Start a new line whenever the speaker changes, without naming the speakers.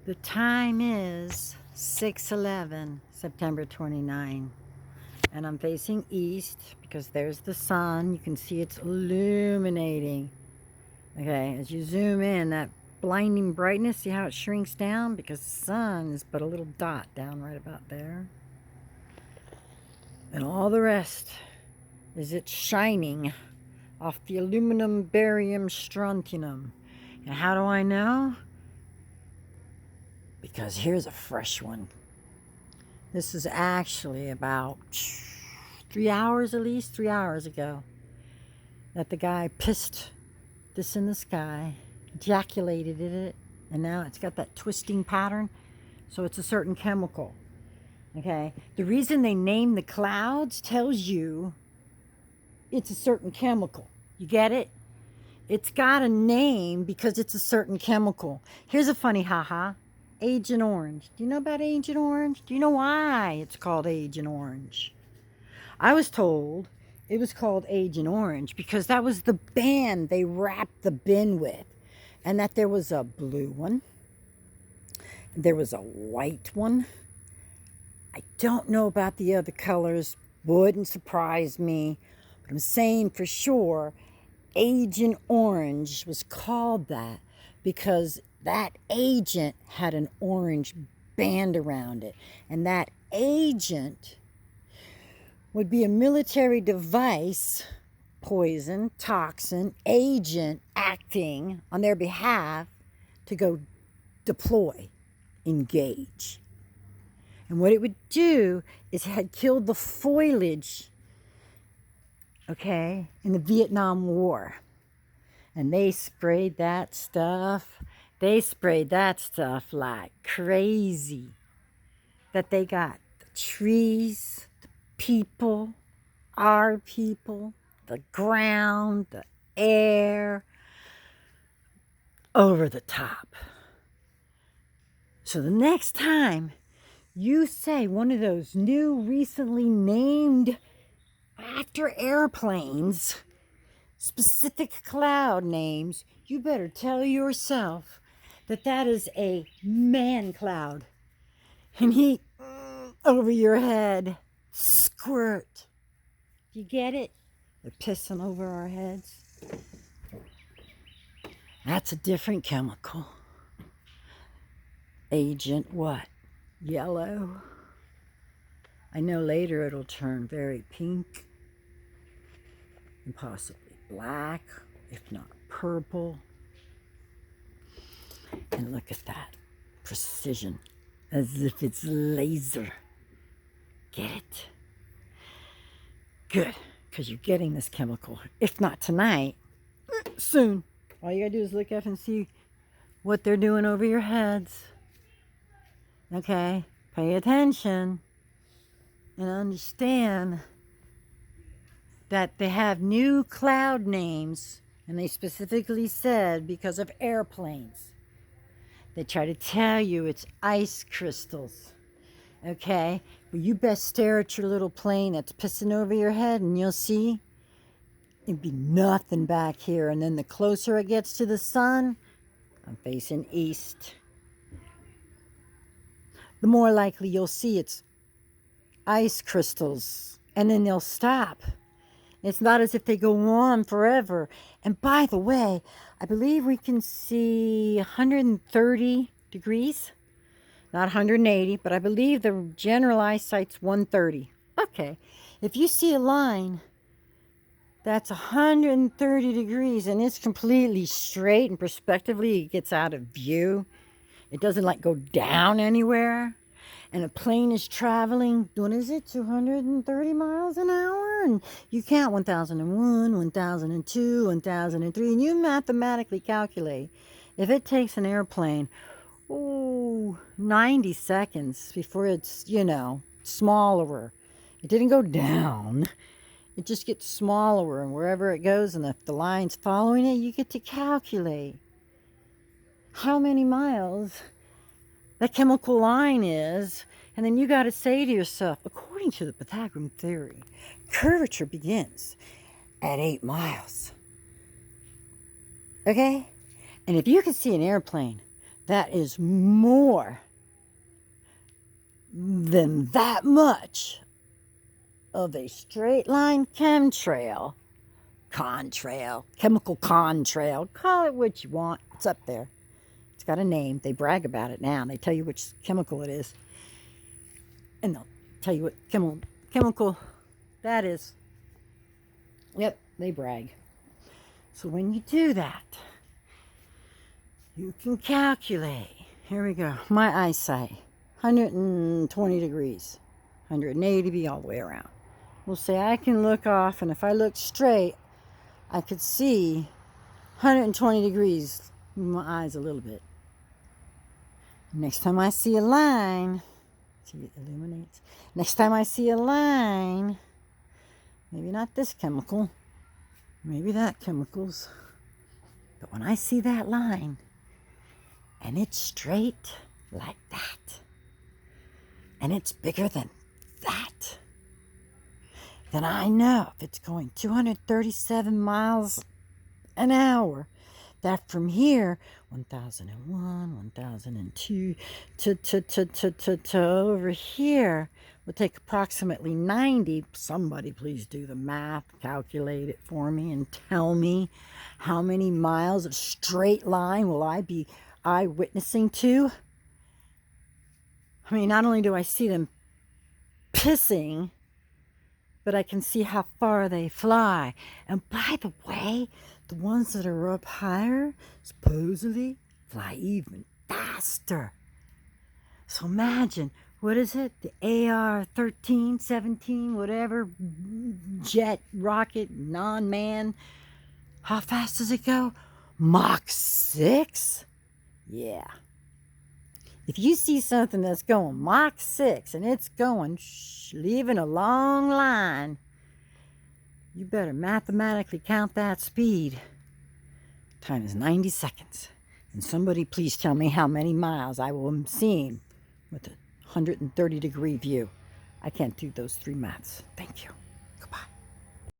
The time is 6:11, September 29, and I'm facing east because there's the sun. You can see it's illuminating. Okay, as you zoom in, that blinding brightness, see how it shrinks down? Because the sun is but a little dot down right about there. And all the rest is it shining off the aluminum, barium, strontium. And how do I know? Because here's a fresh one. This is actually about 3 hours, at least 3 hours ago, that the guy pissed this in the sky, ejaculated in it, and now it's got that twisting pattern. So it's a certain chemical. Okay? The reason they name the clouds tells you it's a certain chemical. You get it? It's got a name because it's a certain chemical. Here's a funny haha. Agent Orange. Do you know about Agent Orange? Do you know why it's called Agent Orange? I was told it was called Agent Orange because that was the band they wrapped the bin with. And that there was a blue one. There was a white one. I don't know about the other colors. Wouldn't surprise me. But I'm saying for sure Agent Orange was called that because that agent had an orange band around it. And that agent would be a military device, poison, toxin, agent acting on their behalf to go deploy, engage. And what it would do is it had killed the foliage, okay, in the Vietnam War. And they sprayed that stuff. They sprayed that stuff like crazy. That they got the trees, the people, our people, the ground, the air, over the top. So the next time you say one of those new, recently named after airplanes, specific cloud names, you better tell yourself that that is a man cloud. And he over your head, squirt. You get it? They're pissing over our heads. That's a different chemical. Agent what? Yellow. I know later it'll turn very pink and possibly black, if not purple. And look at that precision, as if it's laser. Get it? Good, because you're getting this chemical. If not tonight, soon. All you gotta do is look up and see what they're doing over your heads. Okay? Pay attention and understand that they have new cloud names, and they specifically said because of airplanes. They try to tell you it's ice crystals. Okay? Well, you best stare at your little plane that's pissing over your head, and you'll see it'd be nothing back here. And then the closer it gets to the sun, I'm facing east, the more likely you'll see it's ice crystals. And then they'll stop. It's not as if they go on forever. And by the way, I believe we can see 130 degrees. Not 180, but I believe the general eyesight's 130. Okay, if you see a line that's 130 degrees and it's completely straight and prospectively it gets out of view, it doesn't like go down anywhere, and a plane is traveling, what is it, 230 miles an hour? And you count 1001, 1002, 1003, and you mathematically calculate if it takes an airplane 90 seconds before it's, smaller. It didn't go down. It just gets smaller, and wherever it goes, and if the line's following it, you get to calculate how many miles that chemical line is, and then you got to say to yourself, according to the Pythagorean theory, curvature begins at 8 miles. Okay? And if you can see an airplane That is more than that much of a straight line chemtrail, contrail, chemical contrail, call it what you want. It's up there. It's got a name. They brag about it now. They tell you which chemical it is. And they'll tell you what chemical that is. Yep, they brag. So when you do that, you can calculate. Here we go. My eyesight, 120 degrees, 180 be all the way around. We'll say I can look off, and if I look straight, I could see 120 degrees in my eyes a little bit. Next time I see a line, see it illuminates. Next time I see a line, maybe not this chemical, maybe that chemical's, but when I see that line, and it's straight like that, and it's bigger than that, then I know if it's going 237 miles an hour, that from here, 1001, 1002, to over here will take approximately 90. Somebody please do the math, calculate it for me, and tell me how many miles of straight line will I be eyewitnessing to? I mean, not only do I see them pissing, but I can see how far they fly. And by the way, the ones that are up higher supposedly fly even faster. So imagine, what is it? The AR-13, 17, whatever, jet, rocket, non-man. How fast does it go? Mach 6? Yeah. If you see something that's going Mach 6 and it's going, leaving a long line, you better mathematically count that speed. Time is 90 seconds. And somebody please tell me how many miles I will be seeing with a 130-degree view. I can't do those three maths. Thank you.